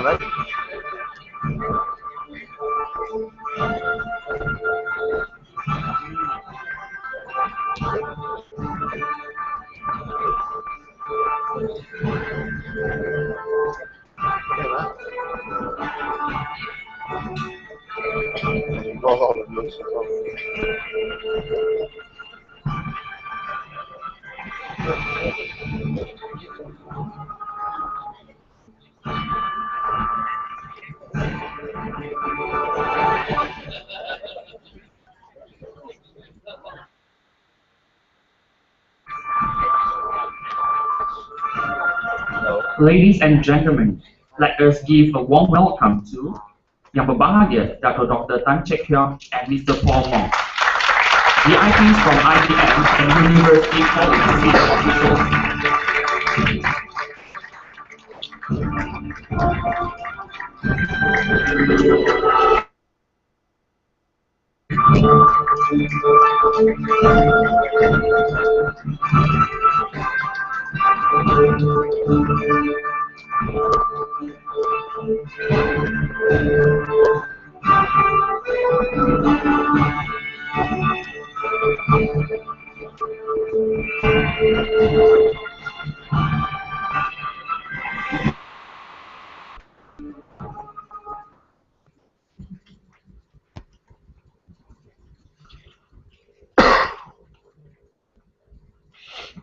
Rahman. Ladies and gentlemen, let us give a warm welcome to Yang Berbahagia Dr. Tan Chek Hyok and Mr. Paul Mong, VIPs from IBM and University College senior officials.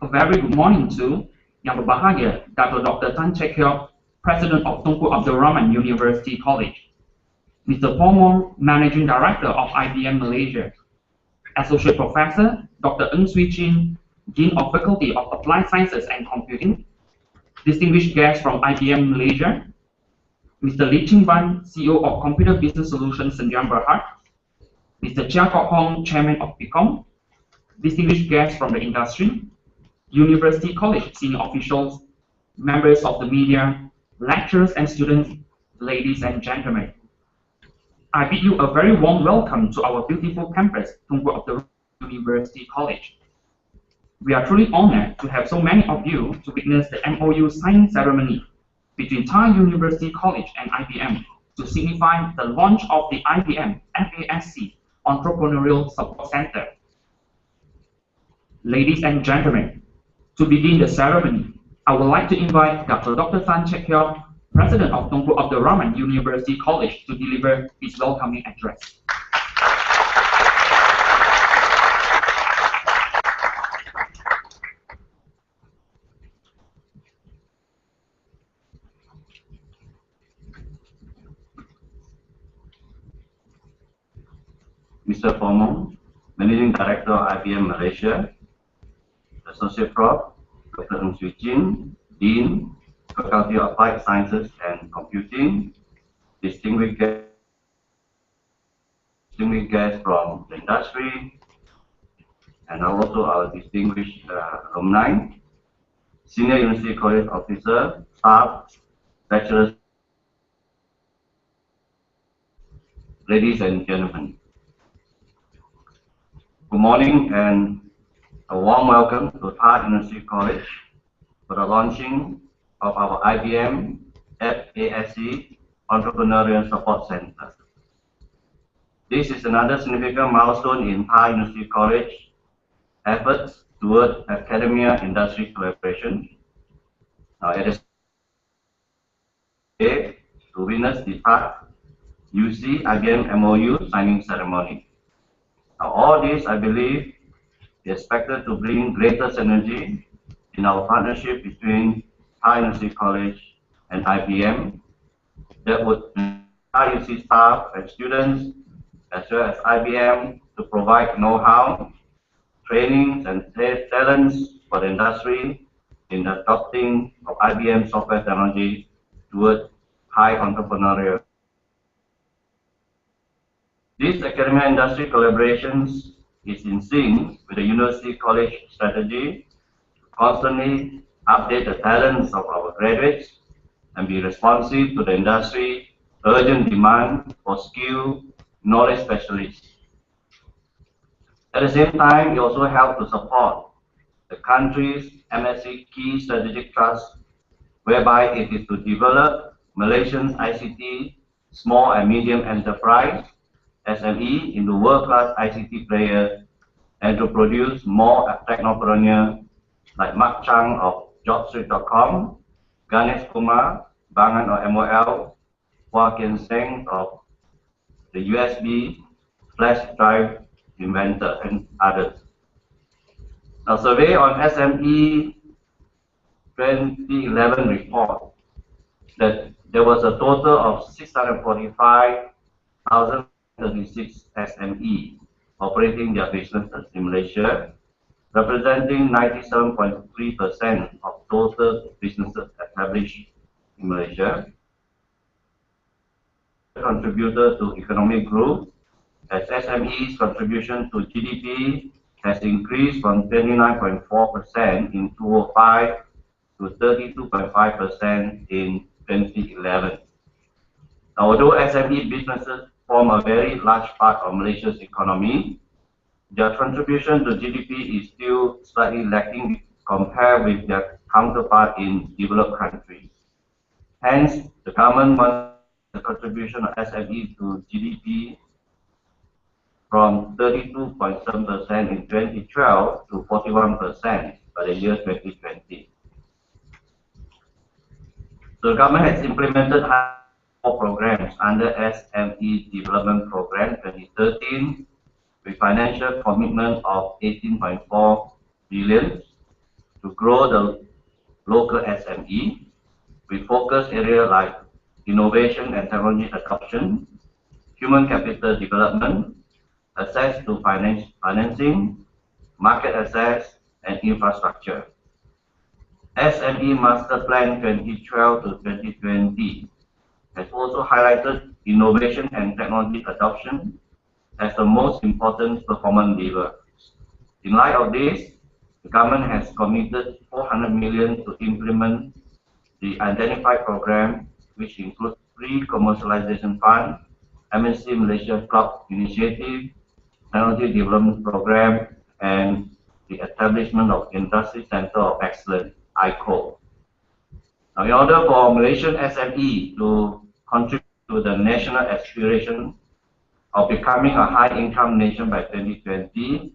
A very good morning to Yang Berbahagia Dr. Tan Chek Hyok, President of Tunku Rahman University College, Mr. Paul Mong, Managing Director of IBM Malaysia, Associate Professor Dr. Ng Swee Chin, Dean of Faculty of Applied Sciences and Computing, distinguished guests from IBM Malaysia, Mr. Lee Ching Ban, CEO of Computer Business Solutions Sdn Bhd, Mr. Chia Kok Hong, Chairman of PICOM, distinguished guests from the industry, University College senior officials, members of the media, lecturers and students, ladies and gentlemen. I bid you a very warm welcome to our beautiful campus, Tunku Abdul University College. We are truly honored to have so many of you to witness the MOU signing ceremony between Thai University College and IBM to signify the launch of the IBM-FASC Entrepreneurial Support Center. Ladies and gentlemen, to begin the ceremony, I would like to invite Dr. Tan Chek Hyok, President of Tunku Abdul Rahman University College, to deliver his welcoming address. Mr. Paul Mong, Managing Director of IBM Malaysia, Associate Prof. Dr. Ng Swee Chin, Dean, Faculty of Applied Sciences and Computing, distinguished guests from the industry, and also our distinguished alumni, Senior University College Officer, staff, lecturers, ladies and gentlemen. Good morning and a warm welcome to Thai University College for the launching of our IBM-FASC Entrepreneurial Support Center. This is another significant milestone in Thai University College efforts toward academia-industry collaboration. Now, it is today to witness the Thai UC IBM MOU signing ceremony. Now, all this, I believe, is expected to bring greater synergy in our partnership between Thai University College and IBM that would Thai UC staff and students, as well as IBM, to provide know-how, trainings, and talents for the industry in adopting of IBM software technology toward high entrepreneurial. These academia industry collaborations is in sync with the University College strategy to constantly update the talents of our graduates and be responsive to the industry urgent demand for skilled knowledge specialists. At the same time, we also help to support the country's MSc Key Strategic Trust, whereby it is to develop Malaysian ICT small and medium enterprise SME into world-class ICT players and to produce more technopreneurs like Mark Chang of JobStreet.com, Ganesh Kumar, Bangan or MOL, Hua Kian Seng of the USB flash drive inventor, and others. A survey on SME 2011 report that there was a total of 645,036 SME operating their businesses in Malaysia, representing 97.3% of total businesses established in Malaysia. Contributor to economic growth, as SME's contribution to GDP has increased from 29.4% in 2005 to 32.5% in 2011. Although SME businesses form a very large part of Malaysia's economy, their contribution to GDP is still slightly lacking compared with their counterpart in developed countries. Hence, the government wants the contribution of SME to GDP from 32.7% in 2012 to 41% by the year 2020. The government has implemented four programs under SME Development Program 2013 with financial commitment of 18.4 billion to grow the local SME with focus areas like innovation and technology adoption, human capital development, access to financing, market access, and infrastructure. SME Master Plan 2012 to 2020 has also highlighted innovation and technology adoption as the most important performance lever. In light of this, the government has committed 400 million to implement the identified program, which includes pre-commercialization fund, MNC Malaysia Cloud Initiative, Technology Development Program, and the establishment of Industry Center of Excellence, ICO. Now, in order for Malaysian SME to contribute to the national aspiration of becoming a high-income nation by 2020,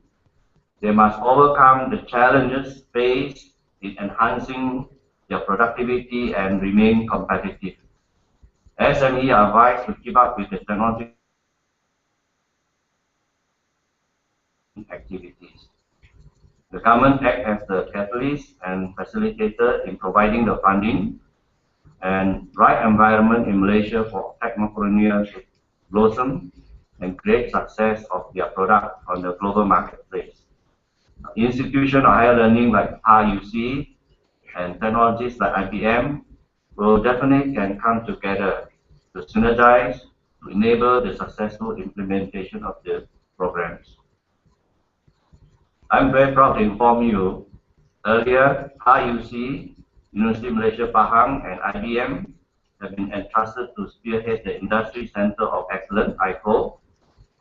they must overcome the challenges faced in enhancing their productivity and remain competitive. SME are advised to keep up with the technology activities. The government acts as the catalyst and facilitator in providing the funding and right environment in Malaysia for technopreneurs to blossom and create success of their product on the global marketplace. Institutions of higher learning like RUC and technologies like IBM will definitely can come together to synergize to enable the successful implementation of the programs. I'm very proud to inform you, earlier RUC, University of Malaysia Pahang, and IBM have been entrusted to spearhead the Industry Center of Excellence, ICO,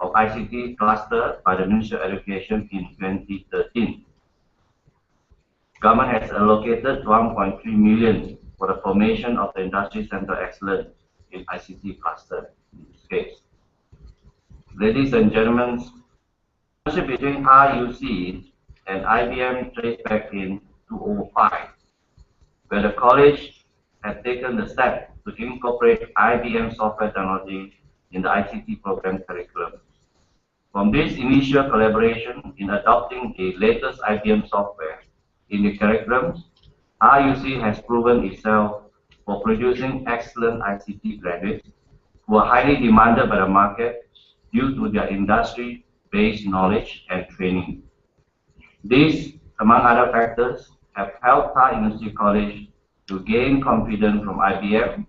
of ICT cluster by the Ministry of Education in 2013. Government has allocated 1.3 million for the formation of the Industry Center of Excellence in ICT cluster in this case. Ladies and gentlemen, the partnership between RUC and IBM traced back in 2005, where the college had taken the step to incorporate IBM software technology in the ICT program curriculum. From this initial collaboration in adopting the latest IBM software in the curriculum, RUC has proven itself for producing excellent ICT graduates who are highly demanded by the market due to their industry-based knowledge and training. These, among other factors, have helped our University College to gain confidence from IBM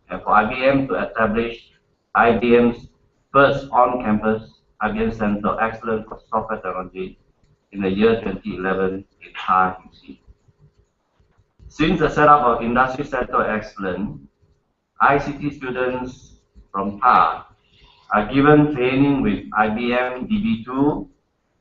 and for IBM to establish IBM's first on-campus IBM Center of Excellence for Software Technology in the year 2011 in RUC. Since the setup of Industry Center of Excellence, ICT students from TAR are given training with IBM DB2,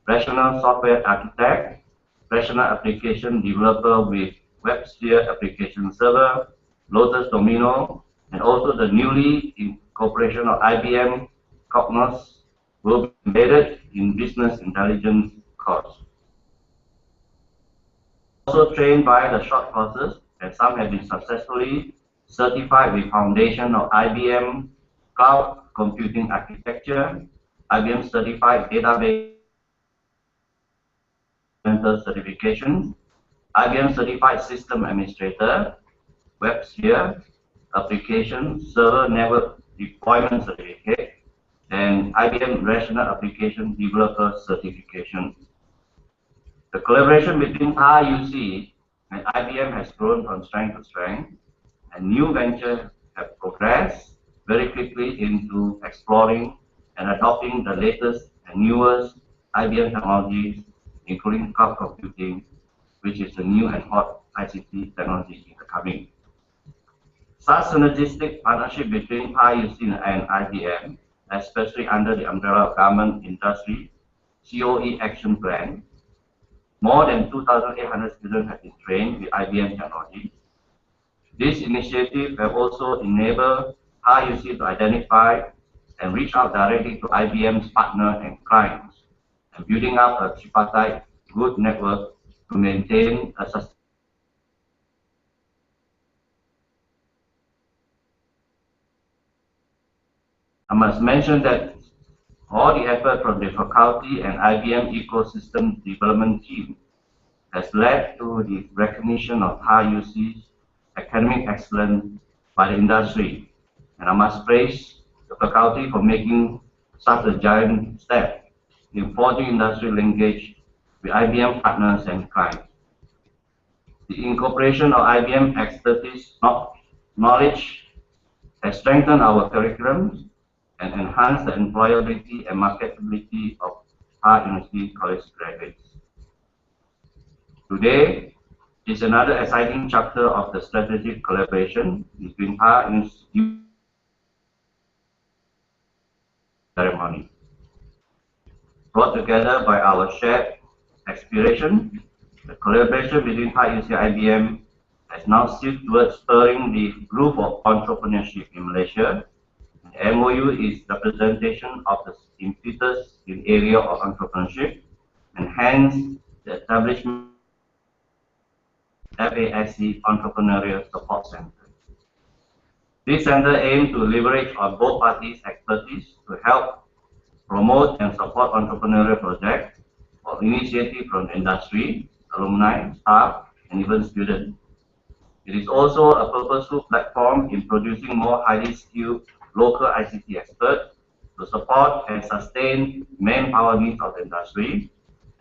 Rational Software Architect, Rational Application Developer with WebSphere Application Server, Lotus Domino, and also the newly incorporation of IBM Cognos will be embedded in business intelligence course. Also trained by the short courses, and some have been successfully certified with foundation of IBM Cloud Computing Architecture, IBM Certified Database Certification, IBM Certified System Administrator, WebSphere, Application Server Network Deployment Certificate, and IBM Rational Application Developer Certification. The collaboration between IUC and IBM has grown from strength to strength, and new ventures have progressed very quickly into exploring and adopting the latest and newest IBM technologies, including cloud computing, which is the new and hot ICT technology in the coming. Such synergistic partnership between IUC and IBM, especially under the umbrella of Government Industry COE Action Plan, more than 2,800 students have been trained with IBM technology. This initiative have also enabled IUC to identify and reach out directly to IBM's partner and clients, and building up a tripartite good network to maintain a sustainable. I must mention that all the effort from the faculty and IBM ecosystem development team has led to the recognition of IUC's academic excellence by the industry. And I must praise the faculty for making such a giant step in forging industry linkage with IBM partners and clients. The incorporation of IBM expertise knowledge has strengthened our curriculum and enhanced the employability and marketability of our university college graduates. Today is another exciting chapter of the strategic collaboration between our institute ceremony, brought together by our shared aspiration. The collaboration between IUC and IBM has now shifted towards spurring the growth of entrepreneurship in Malaysia. The MOU is representation of the impetus in area of entrepreneurship, and hence the establishment of FASC Entrepreneurial Support Center. This center aims to leverage on both parties' expertise to help promote and support entrepreneurial projects or initiatives from the industry, alumni, staff, and even students. It is also a purposeful platform in producing more highly skilled local ICT experts to support and sustain manpower needs of the industry,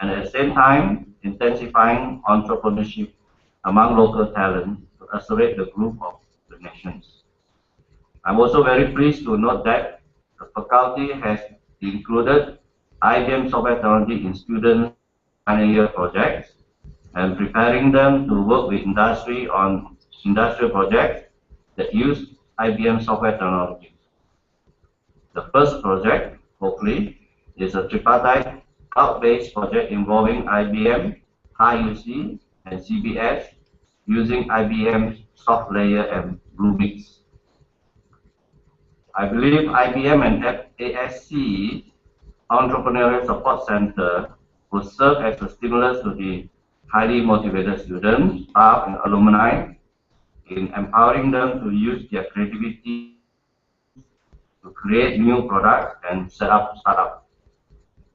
and at the same time intensifying entrepreneurship among local talent to accelerate the growth of the nations. I'm also very pleased to note that the faculty has included IBM software technology in student final year projects and preparing them to work with industry on industrial projects that use IBM software technology. The first project, hopefully, is a tripartite cloud-based project involving IBM, IUC, and CBS using IBM soft layer and Bluemix. I believe IBM and FASC Entrepreneurial Support Center will serve as a stimulus to the highly motivated students, staff, and alumni in empowering them to use their creativity to create new products and set up startups.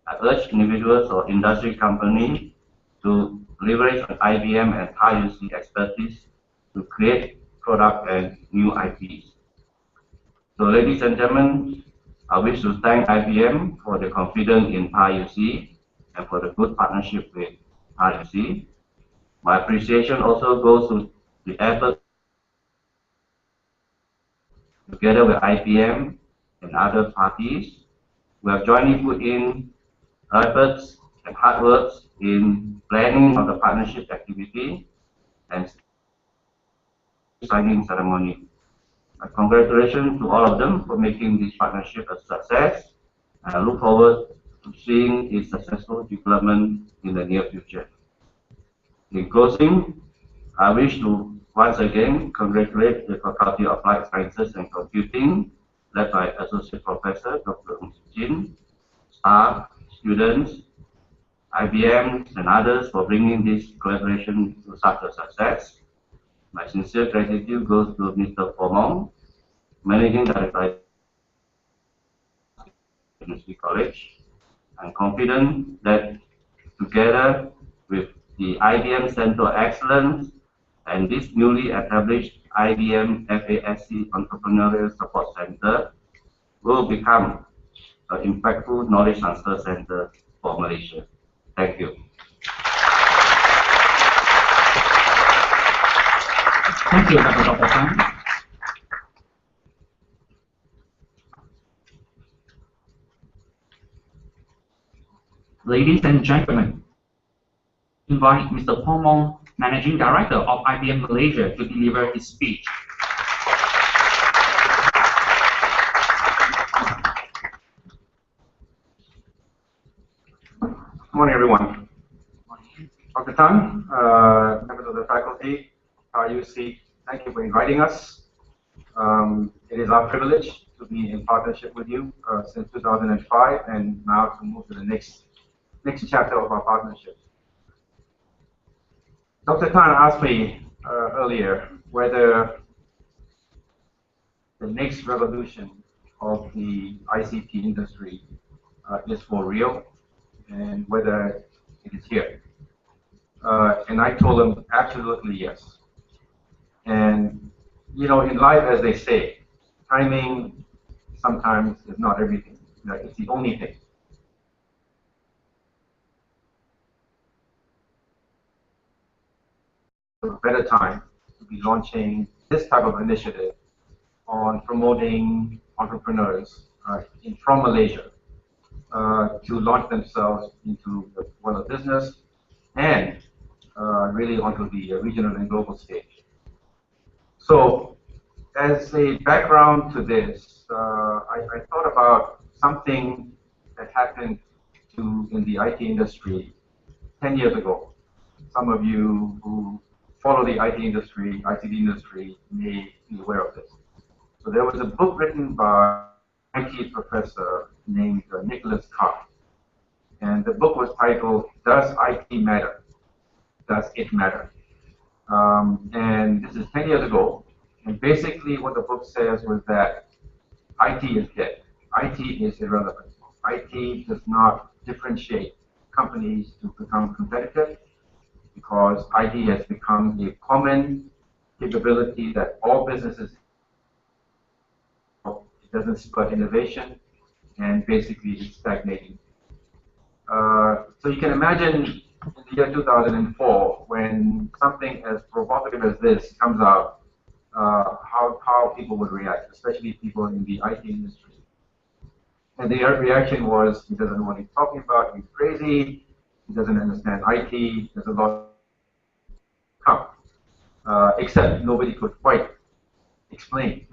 I urge individuals or industry companies to leverage on IBM and IUC expertise to create product and new IPs. So, ladies and gentlemen, I wish to thank IBM for the confidence in IUC and for the good partnership with IUC. My appreciation also goes to the effort together with IBM and other parties who have jointly put in efforts and hard work in planning of the partnership activity and signing ceremony. Congratulations to all of them for making this partnership a success, and I look forward to seeing its successful development in the near future. In closing, I wish to once again congratulate the Faculty of Applied Sciences and Computing, led by Associate Professor Dr. Jin, staff, students, IBM, and others for bringing this collaboration to such a success. My sincere gratitude goes to Mr. Pomong, Managing Director of University College. I'm confident that together with the IBM Center of Excellence and this newly established IBM-FASC Entrepreneurial Support Center will become an impactful knowledge transfer center for Malaysia. Thank you. Thank you, Dr. Tan. Ladies and gentlemen, invite Mr. Pomong, Managing Director of IBM Malaysia, to deliver his speech. Good morning, everyone. Dr. Tan, members of the faculty, RUC, thank you for inviting us. It is our privilege to be in partnership with you since 2005, and now to move to the next chapter of our partnership. Dr. Tan asked me earlier whether the next revolution of the ICT industry is for real and whether it is here. And I told him absolutely yes. And you know, in life, as they say, timing sometimes is not everything. It's the only thing. A better time to be launching this type of initiative on promoting entrepreneurs from Malaysia to launch themselves into the world of business and really onto the regional and global stage. So, as a background to this, I thought about something that happened in the IT industry 10 years ago. Some of you who follow the IT industry, ICT industry, may be aware of this. So there was a book written by an IT professor named Nicholas Carr. And the book was titled, Does IT Matter? Does it matter? And this is 10 years ago. And basically what the book says was that IT is dead. IT is irrelevant. IT does not differentiate companies to become competitive, because IT has become a common capability that all businesses have. It doesn't spur innovation, and basically it's stagnating. So you can imagine in the year 2004, when something as provocative as this comes out, how people would react, especially people in the IT industry. And the reaction was, he doesn't know what he's talking about, he's crazy, he doesn't understand IT, there's a lot come. Except nobody could quite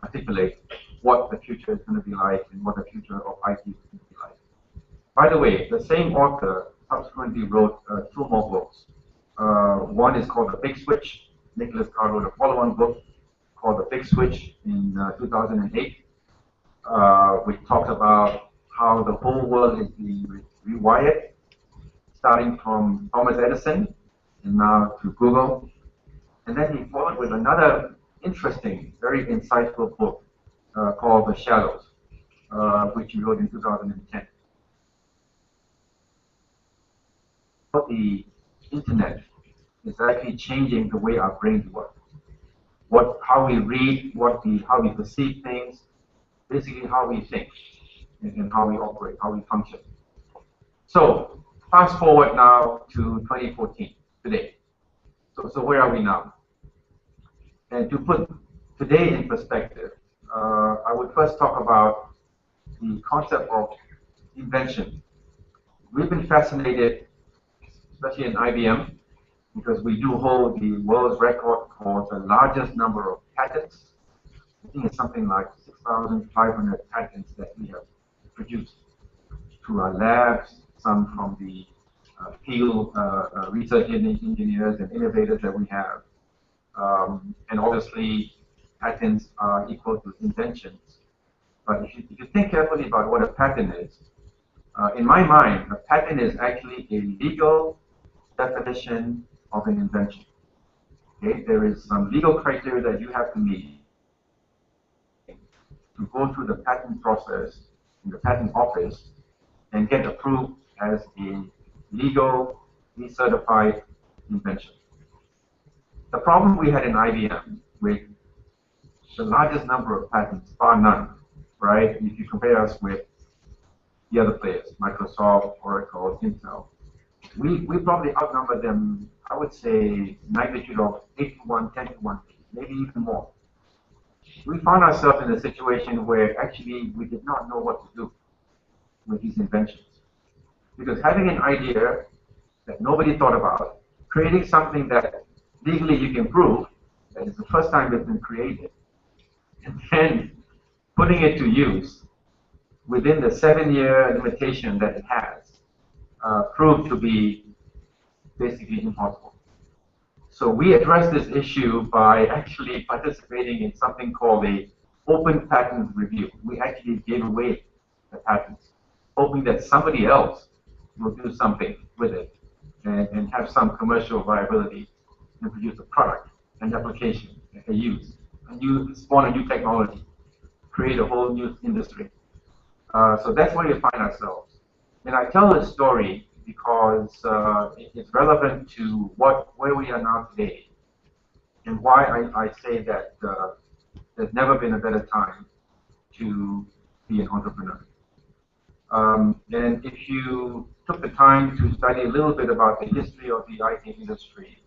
articulate what the future is going to be like and what the future of IT is going to be like. By the way, the same author subsequently wrote 2 more books. One is called The Big Switch. Nicholas Carr wrote a follow-on book called The Big Switch in 2008, which talks about how the whole world is being rewired, starting from Thomas Edison and now to Google. And then he followed with another interesting, very insightful book called The Shadows, which he wrote in 2010. The internet is actually changing the way our brains work. How we read, how we perceive things, basically how we think and how we operate, how we function. So fast forward now to 2014, today. So where are we now? And to put today in perspective, I would first talk about the concept of invention. We've been fascinated, especially in IBM, because we do hold the world's record for the largest number of patents. I think it's something like 6,500 patents that we have produced through our labs, some from the field research engineers and innovators that we have. And obviously, patents are equal to inventions. But if you think carefully about what a patent is, in my mind, a patent is actually a legal definition of an invention. Okay? There is some legal criteria that you have to meet to go through the patent process in the patent office and get approved as a legally certified invention. The problem we had in IBM with the largest number of patents, bar none, right? If you compare us with the other players, Microsoft, Oracle, Intel, we probably outnumber them, I would say, magnitude of 8 to 1, 10 to 1, maybe even more. We found ourselves in a situation where actually we did not know what to do with these inventions. Because having an idea that nobody thought about, creating something that legally you can prove that it's the first time it's been created, and then putting it to use within the 7-year limitation that it has, proved to be basically impossible. So we addressed this issue by actually participating in something called a open patent review. We actually gave away the patents, hoping that somebody else will do something with it and have some commercial viability and produce a product, an application, a use, spawn a new technology, create a whole new industry. So that's where we find ourselves. And I tell this story because it's relevant to where we are now today, and why I say that there's never been a better time to be an entrepreneur. And if you took the time to study a little bit about the history of the IT industry,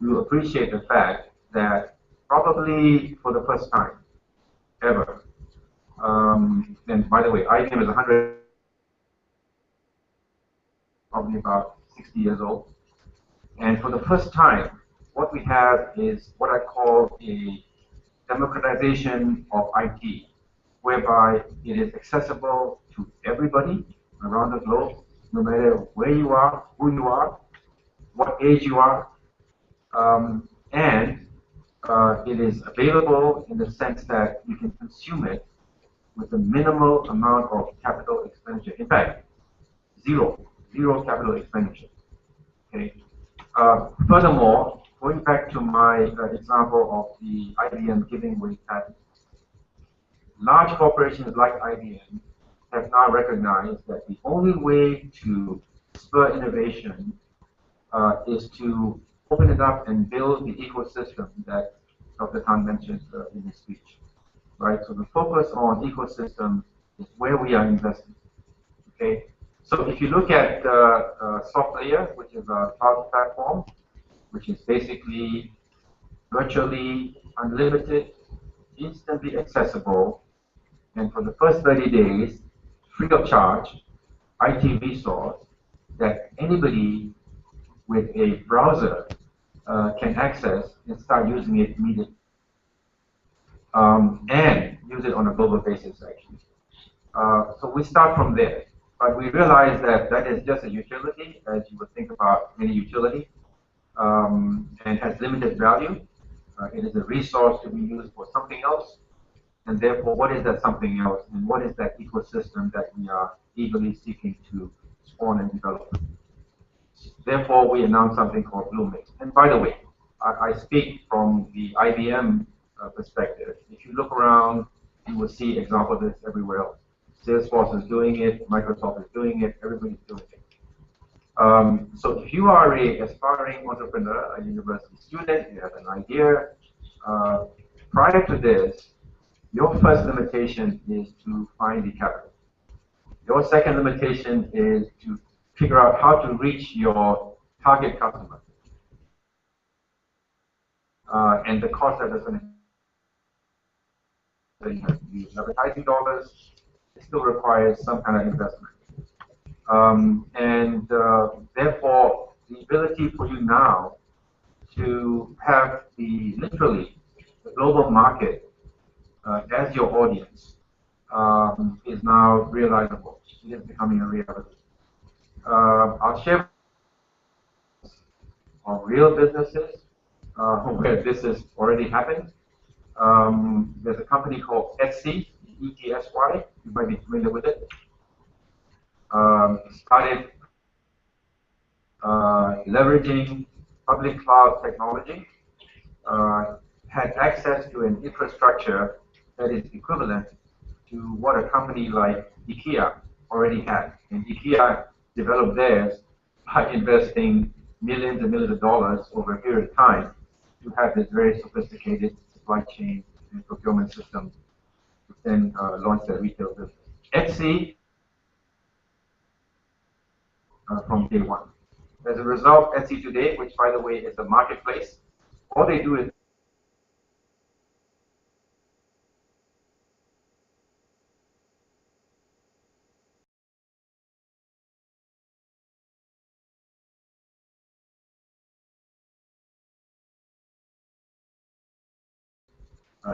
you appreciate the fact that probably for the first time ever, and by the way, IBM is 100, probably about 60 years old. And for the first time, what we have is what I call a democratization of IT, whereby it is accessible to everybody around the globe, no matter where you are, who you are, what age you are, and it is available in the sense that you can consume it with a minimal amount of capital expenditure. In fact, zero capital expenditure. Okay. Furthermore, going back to my example of the IBM giving away patents, large corporations like IBM have now recognized that the only way to spur innovation is to open it up and build the ecosystem that Dr. Tan mentioned in his speech. Right? So the focus on ecosystem is where we are investing. Okay? So if you look at SoftLayer, which is a cloud platform, which is basically virtually unlimited, instantly accessible, and for the first 30 days, free of charge, IT resource that anybody with a browser can access and start using it immediately. And use it on a global basis, actually. So we start from there. But we realize that that is just a utility, as you would think about any utility, and has limited value. It is a resource to be used for something else. And therefore, what is that something else? And what is that ecosystem that we are eagerly seeking to spawn and develop? Therefore, we announced something called Bluemix. And by the way, I speak from the IBM perspective. If you look around, you will see examples of this everywhere else. Salesforce is doing it, Microsoft is doing it, everybody's doing it. So if you are an aspiring entrepreneur, a university student, you have an idea, prior to this, your first limitation is to find the capital. Your second limitation is to figure out how to reach your target customer. And the cost that is going to use advertising dollars, it still requires some kind of investment. Therefore, the ability for you now to have literally the global market as your audience is now realizable. It is becoming a reality. I'll share of real businesses where this has already happened. There's a company called Etsy, ETSY, you might be familiar with it. Started leveraging public cloud technology, had access to an infrastructure that is equivalent to what a company like IKEA already had. And IKEA developed theirs by investing millions and millions of dollars over a period of time to have this very sophisticated supply chain and procurement system to then launch their retail business. Etsy from day one. As a result, Etsy today, which by the way is a marketplace, all they do is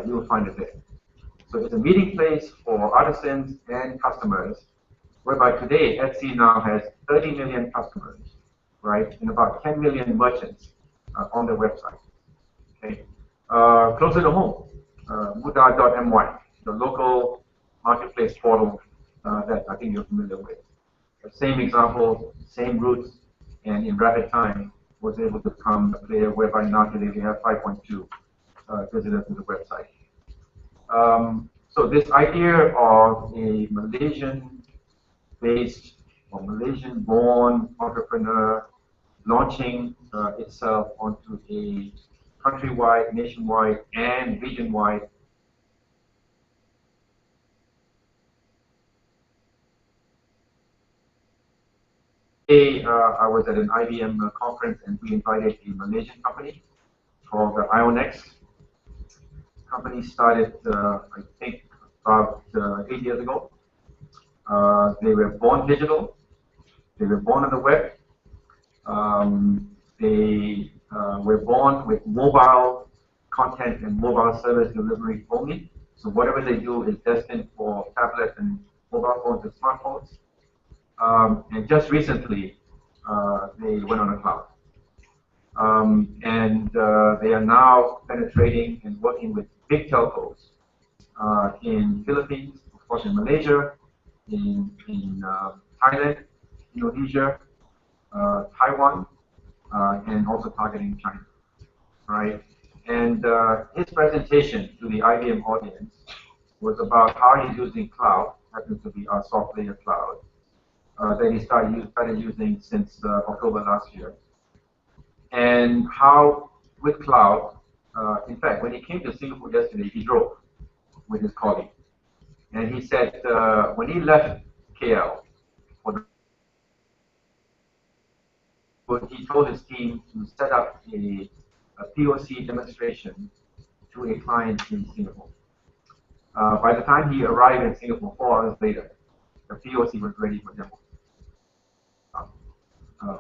you will find it there. So it's a meeting place for artisans and customers, whereby today Etsy now has 30 million customers, right, and about 10 million merchants on their website. Okay, closer to home, Muda.my, the local marketplace portal that I think you're familiar with. The same example, same roots, and in rapid time was able to become a player whereby now today we have 5.2 visitors to the website. So this idea of a Malaysian-based or Malaysian-born entrepreneur launching itself onto a countrywide, nationwide, and region-wide I was at an IBM conference and we invited a Malaysian company called IONX. Company started, I think, about 8 years ago. They were born digital. They were born on the web. They were born with mobile content and mobile service delivery only. So whatever they do is destined for tablets and mobile phones and smartphones. And just recently, they went on the cloud. They are now penetrating and working with big telcos in Philippines, of course in Malaysia, in Thailand, Indonesia, Taiwan, and also targeting China, right? And his presentation to the IBM audience was about how he's using cloud, happens to be our soft layer cloud, that he started using since October last year. And how with cloud, in fact, when he came to Singapore yesterday, he drove with his colleague. And he said when he left KL, he told his team to set up a POC demonstration to a client in Singapore. By the time he arrived in Singapore 4 hours later, the POC was ready for demo.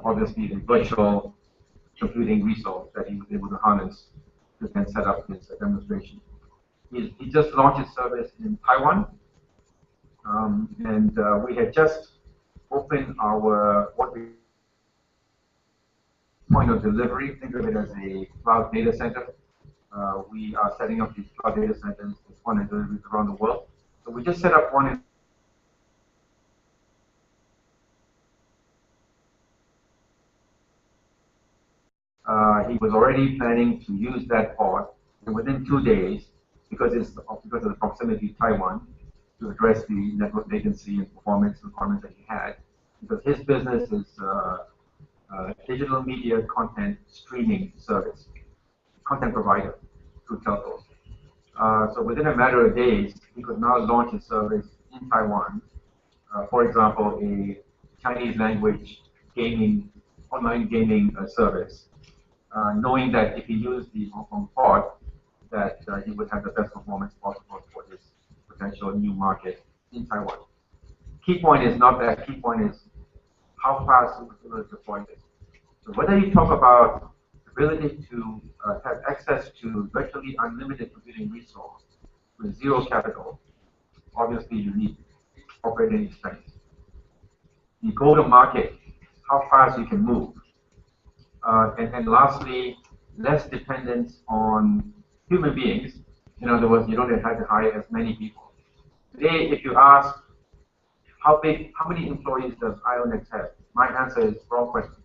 Obviously, the virtual computing resource that he was able to harness to then set up his demonstration. He just launched his service in Taiwan, and we had just opened our what we point of delivery. Think of it as a cloud data center. We are setting up these cloud data centers as point of delivery around the world. So we just set up one in he was already planning to use that pod, and within 2 days, because of the proximity to Taiwan, to address the network latency and performance requirements that he had, because his business is digital media content streaming service, content provider through telcos. So within a matter of days, he could now launch his service in Taiwan. For example, a Chinese language gaming, online gaming service. Knowing that if he used the Hong Kong pod, that he would have the best performance possible for his potential new market in Taiwan. Key point is not that, key point is how fast we will deploy this. So whether you talk about ability to have access to virtually unlimited computing resource with zero capital, obviously you need operating expense. You go to market, how fast you can move. And then lastly, less dependence on human beings. In other words, you don't have to hire as many people. Today, if you ask how many employees does IONEX have, my answer is wrong question.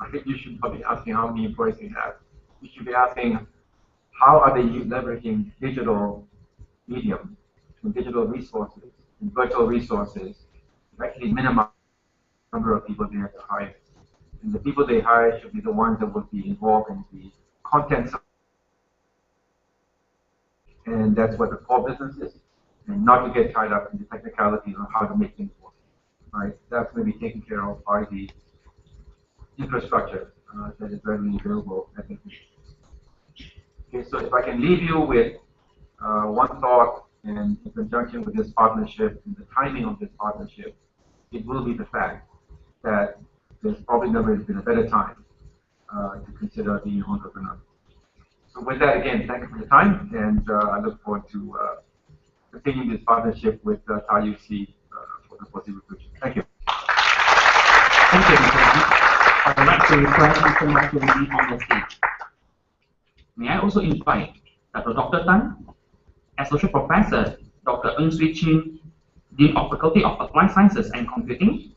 I think you should not be asking how many employees you have. You should be asking how are they leveraging digital medium and digital resources and virtual resources to actually minimize the number of people they have to hire. And the people they hire should be the ones that will be involved in the content side. And that's what the core business is. And not to get tied up in the technicalities on how to make things work. Right? That's going to be taken care of by the infrastructure that is readily available at the Okay, so if I can leave you with one thought in conjunction with this partnership and the timing of this partnership, it will be the fact that there's probably never been a better time to consider being an entrepreneur. So with that, again, thank you for your time, and I look forward to continuing this partnership with TAUC for the foreseeable future. Thank you. Thank you, Mr. Lee. I would like to request Mr. Mong to remain on the stage. May I also invite Dr. Tan, Associate Professor Dr. Ng Swee Chin, Dean of Faculty of Applied Sciences and Computing,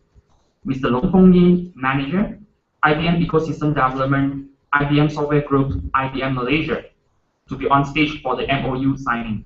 Mr. Long Fong Yin, Manager, IBM Ecosystem Development, IBM Software Group, IBM Malaysia, to be on stage for the MOU signing.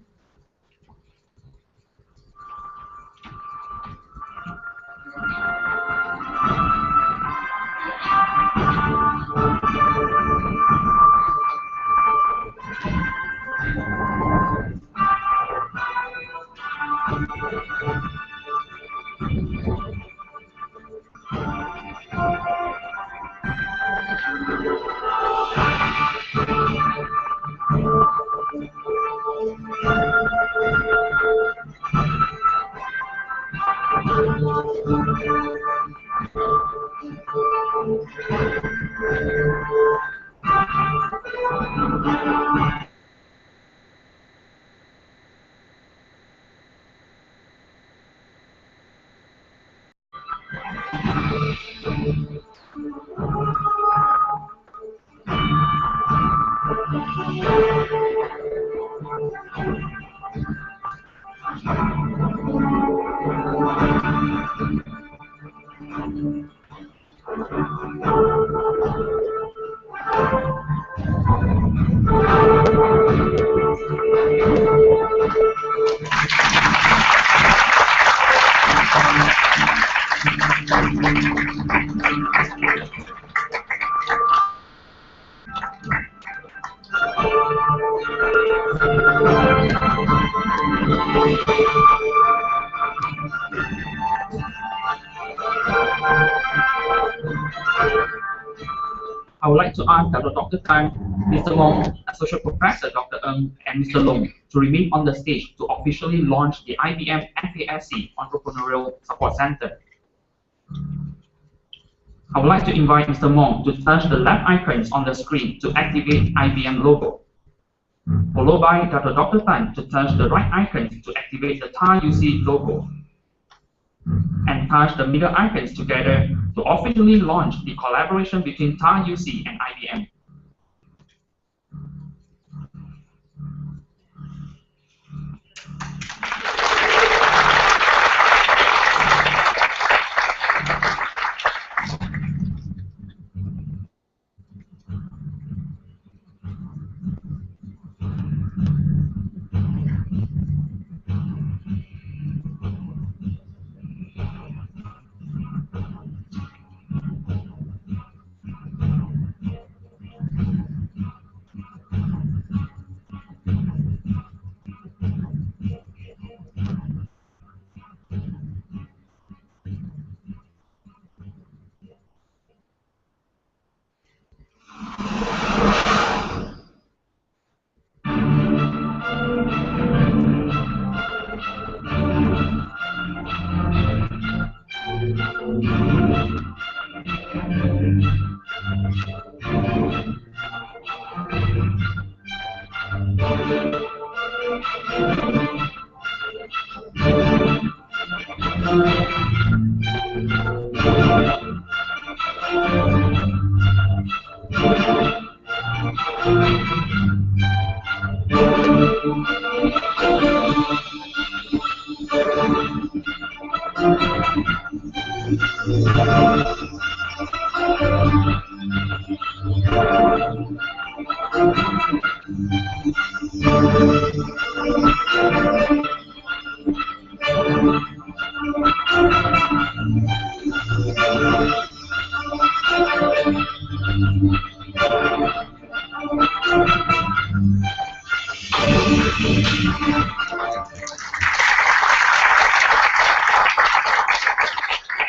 I would like to ask Dr. Tan, Mr. Mong, Associate Professor Dr. Ng, and Mr. Long to remain on the stage to officially launch the IBM-FASC Entrepreneurial Support Center. I would like to invite Mr. Mong to touch the left icons on the screen to activate IBM logo, followed by Dr. Tan to touch the right icons to activate the TAUC logo, and touch the middle icons together to officially launch the collaboration between TAUC and IBM.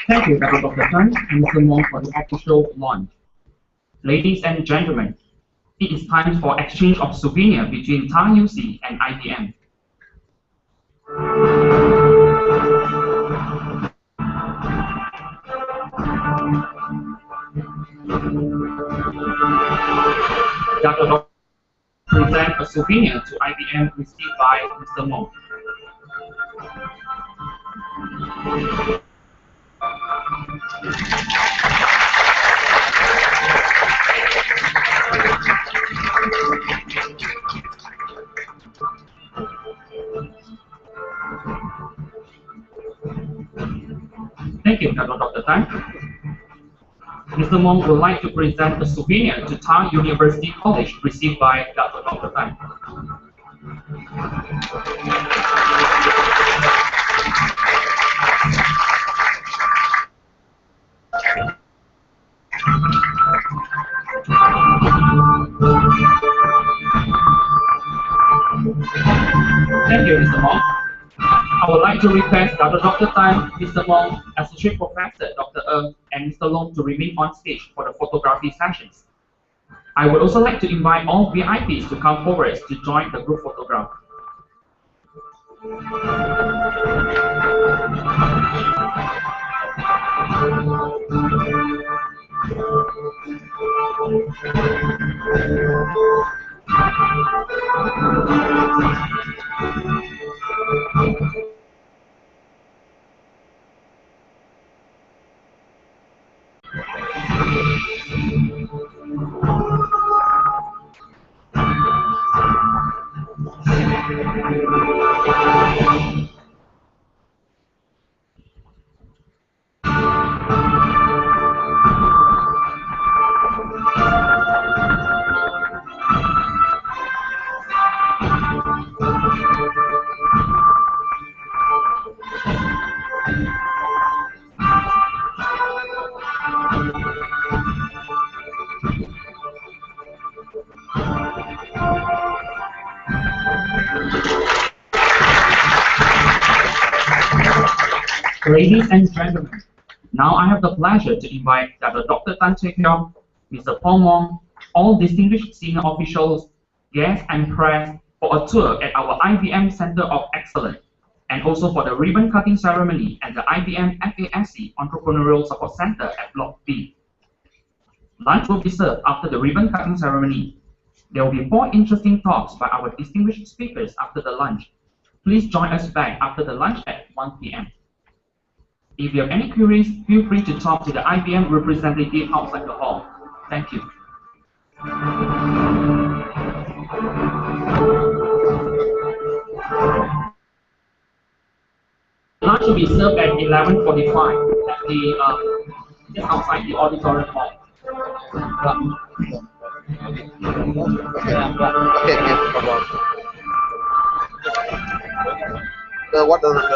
Thank you, Dr. Tan and Mr. Mong, for the official launch. Ladies and gentlemen, it is time for exchange of souvenir between Tang UC and IBM. Dr. present a souvenir to IBM received by Mr. Mong. Thank you, Dr. Tan. Mr. Mong would like to present a souvenir to Tang University College received by Dr. Tan. Thank you, Mr. Mong. I would like to request Dr. Tan, Mr. Mong, Associate Professor Dr. and Mr. Long to remain on stage for the photography sessions. I would also like to invite all VIPs to come forward to join the group photograph. Ladies and gentlemen, now I have the pleasure to invite Dr. Tan Chekyong, Mr. Paul Mong, all distinguished senior officials, guests, and press for a tour at our IBM Center of Excellence, and also for the ribbon cutting ceremony at the IBM-FASC Entrepreneurial Support Center at Block B. Lunch will be served after the ribbon cutting ceremony. There will be 4 interesting talks by our distinguished speakers after the lunch. Please join us back after the lunch at 1 p.m. If you have any queries, feel free to talk to the IBM representative outside the hall. Thank you. Lunch will be served at 11:45 at the just outside the auditorium hall. What does